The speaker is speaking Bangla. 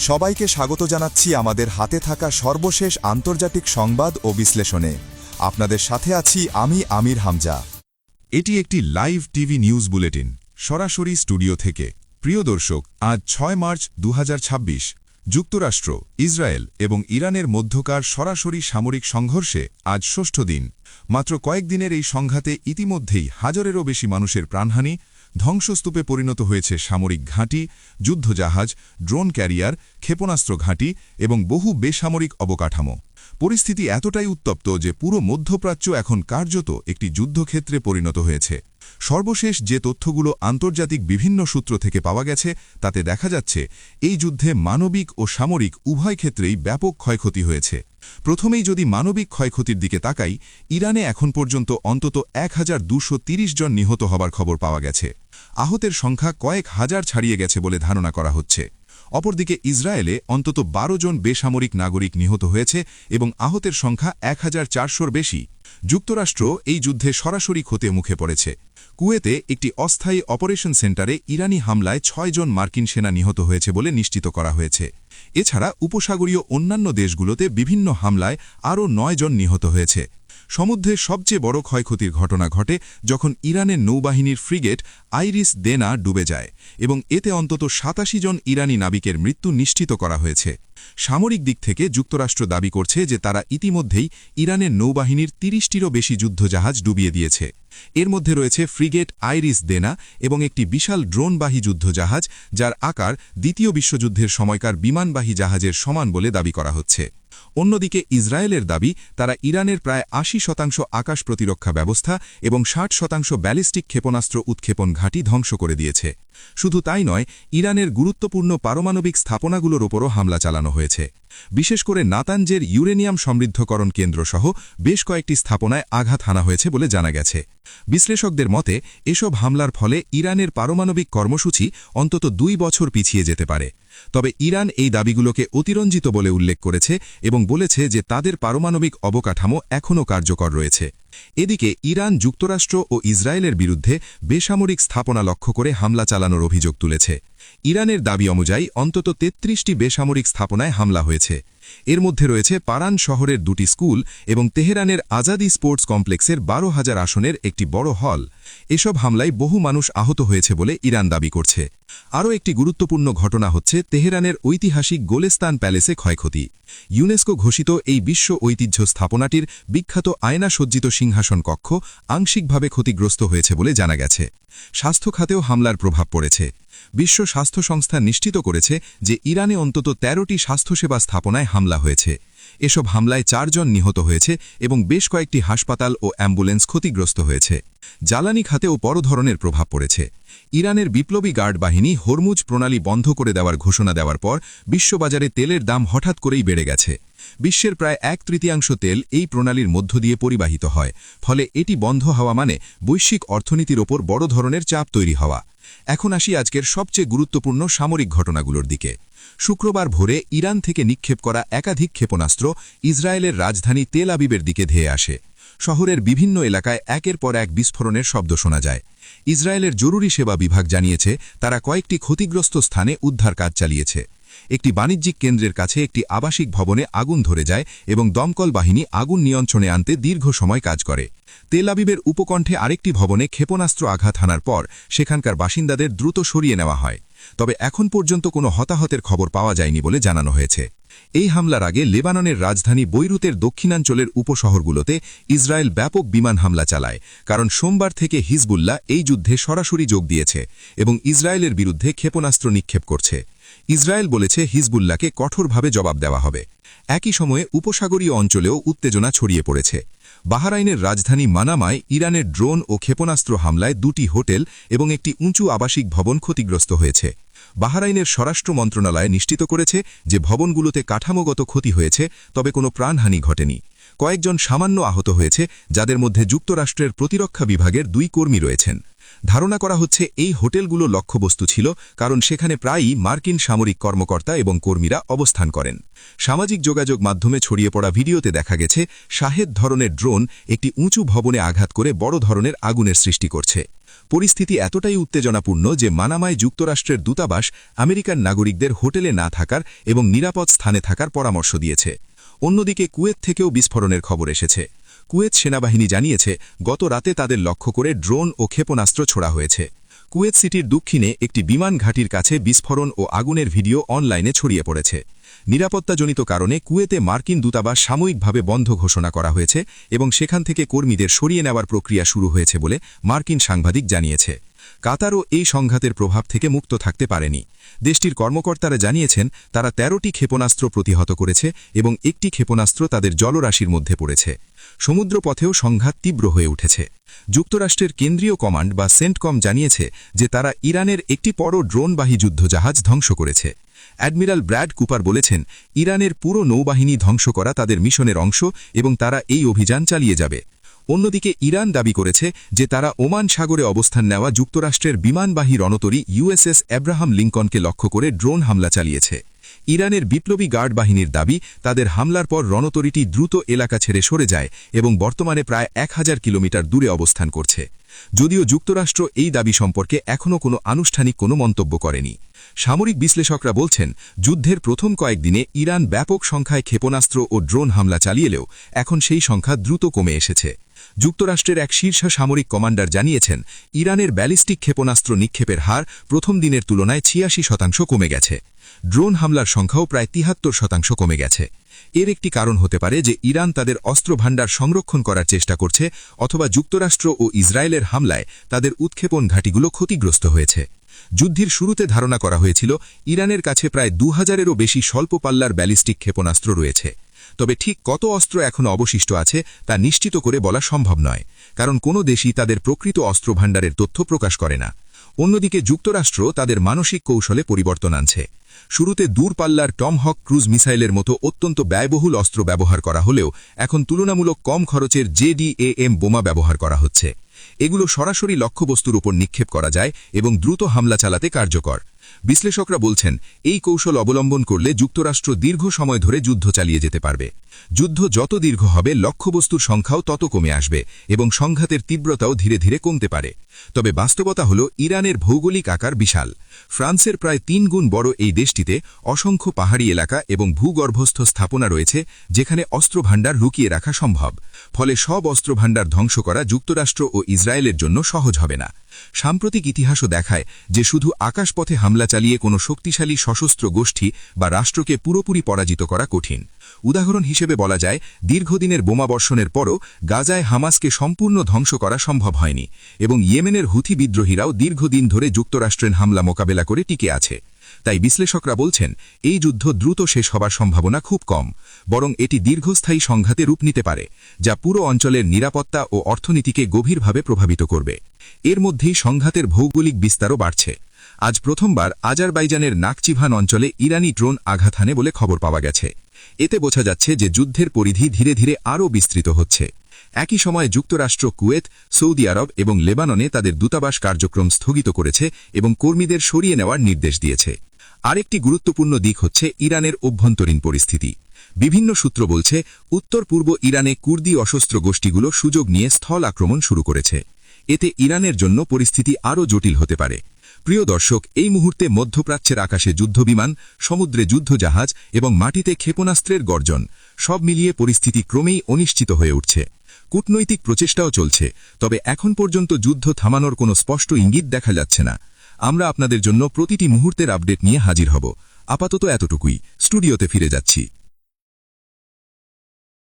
সবাইকে স্বাগত জানাচ্ছি আমাদের হাতে থাকা সর্বশেষ আন্তর্জাতিক সংবাদ ও বিশ্লেষণে। আপনাদের সাথে আছি আমি আমির হামজা। এটি একটি লাইভ টিভি নিউজ বুলেটিন, সরাসরি স্টুডিও থেকে। প্রিয় দর্শক, আজ ৬ মার্চ ২০২৬ যুক্তরাষ্ট্র, ইসরায়েল এবং ইরানের মধ্যকার সরাসরি সামরিক সংঘর্ষে আজ ষষ্ঠ দিন। মাত্র কয়েকদিনের এই সংঘাতে ইতিমধ্যেই হাজারেরও বেশি মানুষের প্রাণহানি, ধ্বংসস্তূপে পরিণত হয়েছে সামরিক ঘাঁটি, যুদ্ধজাহাজ, ড্রোন ক্যারিয়ার, ক্ষেপণাস্ত্র ঘাঁটি এবং বহু বেসামরিক অবকাঠামো। পরিস্থিতি এতটাই উত্তপ্ত যে পুরো মধ্যপ্রাচ্য এখন কার্যত একটি যুদ্ধক্ষেত্রে পরিণত হয়েছে। সর্বশেষ যে তথ্যগুলো আন্তর্জাতিক বিভিন্ন সূত্র থেকে পাওয়া গেছে তাতে দেখা যাচ্ছে এই যুদ্ধে মানবিক ও সামরিক উভয় ক্ষেত্রেই ব্যাপক ক্ষয়ক্ষতি হয়েছে। প্রথমেই যদি মানবিক ক্ষয়ক্ষতির দিকে তাকাই, ইরানে এখন পর্যন্ত অন্তত ১,২৩০ জন নিহত হবার খবর পাওয়া গেছে। আহতের সংখ্যা কয়েক হাজার ছাড়িয়ে গেছে বলে ধারণা করা হচ্ছে। অপরদিকে ইসরায়েলে অন্তত ১২ জন বেসামরিক নাগরিক নিহত হয়েছে এবং আহতের সংখ্যা ১,৪০০-র বেশি। যুক্তরাষ্ট্র এই যুদ্ধে সরাসরি ক্ষতে মুখে পড়েছে। কুয়েতে একটি অস্থায়ী অপারেশন সেন্টারে ইরানি হামলায় ৬ জন মার্কিন সেনা নিহত হয়েছে বলে নিশ্চিত করা হয়েছে। এছাড়া উপসাগরীয় অন্যান্য দেশগুলোতে বিভিন্ন হামলায় আরও ৯ জন নিহত হয়েছে। সমুদ্রে সবচেয়ে বড় ক্ষয়ক্ষতির ঘটনা ঘটে যখন ইরানের নৌবাহিনীর ফ্রিগেট আইরিস দেনা ডুবে যায় এবং এতে অন্তত ৮৭ জন ইরানি নাবিকের মৃত্যু নিশ্চিত করা হয়েছে। সামরিক দিক থেকে যুক্তরাষ্ট্র দাবি করছে যে তারা ইতিমধ্যেই ইরানের নৌবাহিনীর ৩০টিরও বেশি যুদ্ধজাহাজ ডুবিয়ে দিয়েছে। এর মধ্যে রয়েছে ফ্রিগেট আইরিস দেনা এবং একটি বিশাল ড্রোনবাহী যুদ্ধজাহাজ, যার আকার দ্বিতীয় বিশ্বযুদ্ধের সময়কার বিমানবাহী জাহাজের সমান বলে দাবি করা হচ্ছে। অন্যদিকে ইসরায়েলের দাবি তারা ইরানের প্রায় ৮০% আকাশ প্রতিরক্ষা ব্যবস্থা এবং ৬০% ব্যালিস্টিক ক্ষেপণাস্ত্র উৎক্ষেপণ ঘাঁটি ধ্বংস করে দিয়েছে। শুধু তাই নয়, ইরানের গুরুত্বপূর্ণ পারমাণবিক স্থাপনাগুলোর ওপরও হামলা চালানো হয়েছে। বিশেষ করে নাতানজের ইউরেনিয়াম সমৃদ্ধকরণ কেন্দ্রসহ বেশ কয়েকটি স্থাপনায় আঘাত হানা হয়েছে বলে জানা গেছে। বিশ্লেষকদের মতে এসব হামলার ফলে ইরানের পারমাণবিক কর্মসূচি অন্তত ২ বছর পিছিয়ে যেতে পারে। তবে ইরান এই দাবিগুলোকে অতিরঞ্জিত বলে উল্লেখ করেছে এবং বলেছে যে তাদের পারমাণবিক অবকাঠামো এখনও কার্যকর রয়েছে। এদিকে ইরান যুক্তরাষ্ট্র ও ইসরায়েলের বিরুদ্ধে বেসামরিক স্থাপনা লক্ষ্য করে হামলা চালানোর অভিযোগ তুলেছে। ইরানের দাবি অনুযায়ী অন্তত ৩৩টি বেসামরিক স্থাপনায় হামলা হয়েছে। এর মধ্যে রয়েছে পারান শহরের ২টি স্কুল এবং তেহরানের আজাদি স্পোর্টস কমপ্লেক্সের ১২,০০০ আসনের একটি বড় হল। এসব হামলায় বহু মানুষ আহত হয়েছে বলে ইরান দাবি করছে। আরও একটি গুরুত্বপূর্ণ ঘটনা হচ্ছে তেহরানের ঐতিহাসিক গোলেস্তান প্যালেসে ক্ষয়ক্ষতি। ইউনেস্কো ঘোষিত এই বিশ্ব ঐতিহ্য স্থাপনাটির বিখ্যাত আয়না সজ্জিত সিংহাসন কক্ষ আংশিকভাবে ক্ষতিগ্রস্ত হয়েছে বলে জানা গেছে। স্বাস্থ্য খাতেও হামলার প্রভাব পড়েছে। বিশ্ব স্বাস্থ্য সংস্থা নিশ্চিত করেছে যে ইরানে অন্তত ১৩টি স্বাস্থ্যসেবা স্থাপনায় হামলা হয়েছে। এসব হামলায় ৪ জন নিহত হয়েছে এবং বেশ কয়েকটি হাসপাতাল ও অ্যাম্বুলেন্স ক্ষতিগ্রস্ত হয়েছে। জ্বালানি খাতেও বড় ধরনের প্রভাব পড়েছে। ইরানের বিপ্লবী গার্ড বাহিনী হরমুজ প্রণালী বন্ধ করে দেওয়ার ঘোষণা দেওয়ার পর বিশ্ববাজারে তেলের দাম হঠাৎ করেই বেড়ে গেছে। বিশ্বের প্রায় ১/৩ তেল এই প্রণালীর মধ্য দিয়ে পরিবাহিত হয়, ফলে এটি বন্ধ হওয়া মানে বৈশ্বিক অর্থনীতির ওপর বড় ধরনের চাপ তৈরি হওয়া। এখন আসি আজকের সবচেয়ে গুরুত্বপূর্ণ সামরিক ঘটনাগুলোর দিকে। শুক্রবার ভোরে ইরান থেকে নিক্ষেপ করা একাধিক ক্ষেপণাস্ত্র ইসরায়েলের রাজধানী তেল আবিবের দিকে ধেয়ে আসে। শহরের বিভিন্ন এলাকায় একের পর এক বিস্ফোরণের শব্দ শোনা যায়। ইসরায়েলের জরুরি সেবা বিভাগ জানিয়েছে তারা কয়েকটি ক্ষতিগ্রস্ত স্থানে উদ্ধার কাজ চালিয়েছে। একটি বাণিজ্যিক কেন্দ্রের কাছে একটি আবাসিক ভবনে আগুন ধরে যায় এবং দমকল বাহিনী আগুন নিয়ন্ত্রণে আনতে দীর্ঘ সময় কাজ করে। তেল আবিবের উপকণ্ঠে আরেকটি ভবনে ক্ষেপণাস্ত্র আঘাত হানার পর সেখানকার বাসিন্দাদের দ্রুত সরিয়ে নেওয়া হয়। তবে এখন পর্যন্ত কোনো হতাহতের খবর পাওয়া যায়নি বলে জানানো হয়েছে। এই হামলার আগে লেবাননের রাজধানী বৈরুতের দক্ষিণাঞ্চলের উপশহরগুলোতে ইসরায়েল ব্যাপক বিমান হামলা চালায়, কারণ সোমবার থেকে হিজবুল্লাহ এই যুদ্ধে সরাসরি যোগ দিয়েছে এবং ইসরায়েলের বিরুদ্ধে ক্ষেপণাস্ত্র নিক্ষেপ করছে। ইসরায়েল বলেছে হিজবুল্লাহকে কঠোরভাবে জবাব দেওয়া হবে। একই সময়ে উপসাগরীয় অঞ্চলেও উত্তেজনা ছড়িয়ে পড়েছে। বাহরাইনের রাজধানী মানামায় ইরানের ড্রোন ও ক্ষেপণাস্ত্র হামলায় ২টি হোটেল এবং একটি উঁচু আবাসিক ভবন ক্ষতিগ্রস্ত হয়েছে। বাহরাইনের স্বরাষ্ট্র মন্ত্রণালয় নিশ্চিত করেছে যে ভবনগুলোতে কাঠামোগত ক্ষতি হয়েছে, তবে কোনো প্রাণহানি ঘটেনি। কয়েকজন সামান্য আহত হয়েছে, যাদের মধ্যে যুক্তরাষ্ট্রের প্রতিরক্ষা বিভাগের ২ কর্মী রয়েছেন। ধারণা করা হচ্ছে এই হোটেলগুলো লক্ষ্যবস্তু ছিল, কারণ সেখানে প্রায়ই মার্কিন সামরিক কর্মকর্তা এবং কর্মীরা অবস্থান করেন। সামাজিক যোগাযোগ মাধ্যমে ছড়িয়ে পড়া ভিডিওতে দেখা গেছে শাহেদ ধরনের ড্রোন একটি উঁচু ভবনে আঘাত করে বড় ধরনের আগুনের সৃষ্টি করছে। পরিস্থিতি এতটাই উত্তেজনাপূর্ণ যে মানামায় যুক্তরাষ্ট্রের দূতাবাস আমেরিকান নাগরিকদের হোটেলে না থাকার এবং নিরাপদ স্থানে থাকার পরামর্শ দিয়েছে। অন্যদিকে কুয়েত থেকেও বিস্ফোরণের খবর এসেছে। কুয়েত সেনাবাহিনী জানিয়েছে গত রাতে তাদের লক্ষ্য করে ড্রোন ও ক্ষেপণাস্ত্র ছোড়া হয়েছে। কুয়েত সিটির দক্ষিণে একটি বিমান ঘাঁটির কাছে বিস্ফোরণ ও আগুনের ভিডিও অনলাইনে ছড়িয়ে পড়েছে। নিরাপত্তাজনিত কারণে কুয়েতে মার্কিন দূতাবাস সাময়িকভাবে বন্ধ ঘোষণা করা হয়েছে এবং সেখান থেকে কর্মীদের সরিয়ে নেওয়ার প্রক্রিয়া শুরু হয়েছে বলে মার্কিন সাংবাদিক জানিয়েছে। কাতারও এই সংঘাতের প্রভাব থেকে মুক্ত থাকতে পারেনি। দেশটির কর্মকর্তারা জানিয়েছেন তারা 13টি ক্ষেপণাস্ত্র প্রতিহত করেছে এবং একটি ক্ষেপণাস্ত্র তাদের জলরাশির মধ্যে পড়েছে। সমুদ্রপথেও সংঘাত তীব্র হয়ে উঠেছে। যুক্তরাষ্ট্রের কেন্দ্রীয় কমান্ড বা সেন্টকম জানিয়েছে যে তারা ইরানের একটি বড় ড্রোনবাহী যুদ্ধজাহাজ ধ্বংস করেছে। অ্যাডমিরাল ব্র্যাড কুপার বলেছেন ইরানের পুরো নৌবাহিনী ধ্বংস করা তাদের মিশনের অংশ এবং তারা এই অভিযান চালিয়ে যাবে। অন্যদিকে ইরান দাবি করেছে যে তারা ওমান সাগরে অবস্থান নেওয়া যুক্তরাষ্ট্রের বিমানবাহী রণতরী ইউএসএস অ্যাব্রাহাম লিঙ্কনকে লক্ষ্য করে ড্রোন হামলা চালিয়েছে। ইরানের বিপ্লবী গার্ড বাহিনীর দাবি তাদের হামলার পর রণতরীটি দ্রুত এলাকা ছেড়ে সরে যায় এবং বর্তমানে প্রায় 1000 কিলোমিটার দূরে অবস্থান করছে। যদিও যুক্তরাষ্ট্র এই দাবি সম্পর্কে এখনও কোনো আনুষ্ঠানিক কোনো মন্তব্য করেনি। সামরিক বিশ্লেষকরা বলছেন যুদ্ধের প্রথম কয়েকদিনে ইরান ব্যাপক সংখ্যায় ক্ষেপণাস্ত্র ও ড্রোন হামলা চালিয়েলেও এখন সেই সংখ্যা দ্রুত কমে এসেছে। যুক্তরাষ্ট্রের এক শীর্ষ সামরিক কমান্ডার জানিয়েছেন ইরানের ব্যালিস্টিক ক্ষেপণাস্ত্র নিক্ষেপের হার প্রথম দিনের তুলনায় 86% কমে গেছে। ড্রোন হামলার সংখ্যাও প্রায় 73% কমে গেছে। এর একটি কারণ হতে পারে যে ইরান তাদের অস্ত্র ভাণ্ডার সংরক্ষণ করার চেষ্টা করছে অথবা যুক্তরাষ্ট্র ও ইসরায়েলের হামলায় তাদের উৎক্ষেপণ ঘাঁটিগুলো ক্ষতিগ্রস্ত হয়েছে। যুদ্ধের শুরুতে ধারণা করা হয়েছিল ইরানের কাছে প্রায় 2000-এরও বেশি স্বল্প পাল্লার ব্যালিস্টিক ক্ষেপণাস্ত্র রয়েছে। তবে ঠিক কত অস্ত্র এখনও অবশিষ্ট আছে তা নিশ্চিত করে বলা সম্ভব নয়, কারণ কোনো দেশই তাদের প্রকৃত অস্ত্র ভাণ্ডারের তথ্য প্রকাশ করে না। অন্যদিকে যুক্তরাষ্ট্র তাদের মানসিক কৌশলে পরিবর্তন আনছে। শুরুতে দূরপাল্লার টমহক ক্রুজ মিসাইলের মতো অত্যন্ত ব্যয়বহুল অস্ত্র ব্যবহার করা হলেও এখন তুলনামূলক কম খরচের JDAM বোমা ব্যবহার করা হচ্ছে। এগুলো সরাসরি লক্ষ্যবস্তুর উপর নিক্ষেপ করা যায় এবং দ্রুত হামলা চালাতে কার্যকর। বিশ্লেষকরা বলছেন এই কৌশল অবলম্বন করলে যুক্তরাষ্ট্র দীর্ঘ সময় ধরে যুদ্ধ চালিয়ে যেতে পারবে। যুদ্ধ যত দীর্ঘ হবে লক্ষ্যবস্তুর সংখ্যাও তত কমে আসবে এবং সংঘাতের তীব্রতাও ধীরে ধীরে কমতে পারে। তবে বাস্তবতা হল ইরানের ভৌগোলিক আকার বিশাল। ফ্রান্সের প্রায় 3 গুণ বড় এই দেশটিতে অসংখ্য পাহাড়ি এলাকা এবং ভূগর্ভস্থ স্থাপনা রয়েছে যেখানে অস্ত্রভাণ্ডার লুকিয়ে রাখা সম্ভব। ফলে সব অস্ত্রভাণ্ডার ধ্বংস করা যুক্তরাষ্ট্র ও ইসরায়েলের জন্য সহজ হবে না। সাম্প্রতিক ইতিহাসও দেখায় যে শুধু আকাশপথে হামলা চালিয়ে কোনো শক্তিশালী সশস্ত্র গোষ্ঠী বা রাষ্ট্রকে পুরোপুরি পরাজিত করা কঠিন। উদাহরণ হিসেবে বলা যায় দীর্ঘদিনের বোমাবর্ষণের পরও গাজায় হামাসকে সম্পূর্ণ ধ্বংস করা সম্ভব হয়নি এবং ইয়েমেনের হুথি বিদ্রোহীরাও দীর্ঘদিন ধরে যুক্তরাষ্ট্রের হামলা মোকাবেলা করে টিকে আছে। তাই বিশ্লেষকরা বলছেন এই যুদ্ধ দ্রুত শেষ হবার সম্ভাবনা খুব কম, বরং এটি দীর্ঘস্থায়ী সংঘাতে রূপ নিতে পারে যা পুরো অঞ্চলের নিরাপত্তা ও অর্থনীতিকে গভীরভাবে প্রভাবিত করবে। এর মধ্যেই সংঘাতের ভৌগোলিক বিস্তারও বাড়ছে। আজ প্রথমবার আজারবাইজানের নাকচিভান অঞ্চলে ইরানি ড্রোন আঘাত হানে বলে খবর পাওয়া গেছে। এতে বোঝা যাচ্ছে যে যুদ্ধের পরিধি ধীরে ধীরে আরও বিস্তৃত হচ্ছে। একই সময়ে যুক্তরাষ্ট্র কুয়েত, সৌদি আরব এবং লেবাননে তাদের দূতাবাস কার্যক্রম স্থগিত করেছে এবং কর্মীদের সরিয়ে নেওয়ার নির্দেশ দিয়েছে। আরেকটি গুরুত্বপূর্ণ দিক হচ্ছে ইরানের অভ্যন্তরীণ পরিস্থিতি। বিভিন্ন সূত্র বলছে উত্তর পূর্ব ইরানে কুর্দি অসশস্ত্র গোষ্ঠীগুলো সুযোগ নিয়ে স্থল আক্রমণ শুরু করেছে। এতে ইরানের জন্য পরিস্থিতি আরও জটিল হতে পারে। প্রিয় দর্শক, এই মুহূর্তে মধ্যপ্রাচ্যের আকাশে যুদ্ধবিমান, সমুদ্রে যুদ্ধজাহাজ এবং মাটিতে ক্ষেপণাস্ত্রের গর্জন, সব মিলিয়ে পরিস্থিতি ক্রমেই অনিশ্চিত হয়ে উঠছে। কূটনৈতিক প্রচেষ্টাও চলছে, তবে এখন পর্যন্ত যুদ্ধ থামানোর কোনো স্পষ্ট ইঙ্গিত দেখা যাচ্ছে না। আমরা আপনাদের জন্য প্রতিটি মুহূর্তের আপডেট নিয়ে হাজির হব। আপাতত এতটুকুই। স্টুডিওতে ফিরে যাচ্ছি।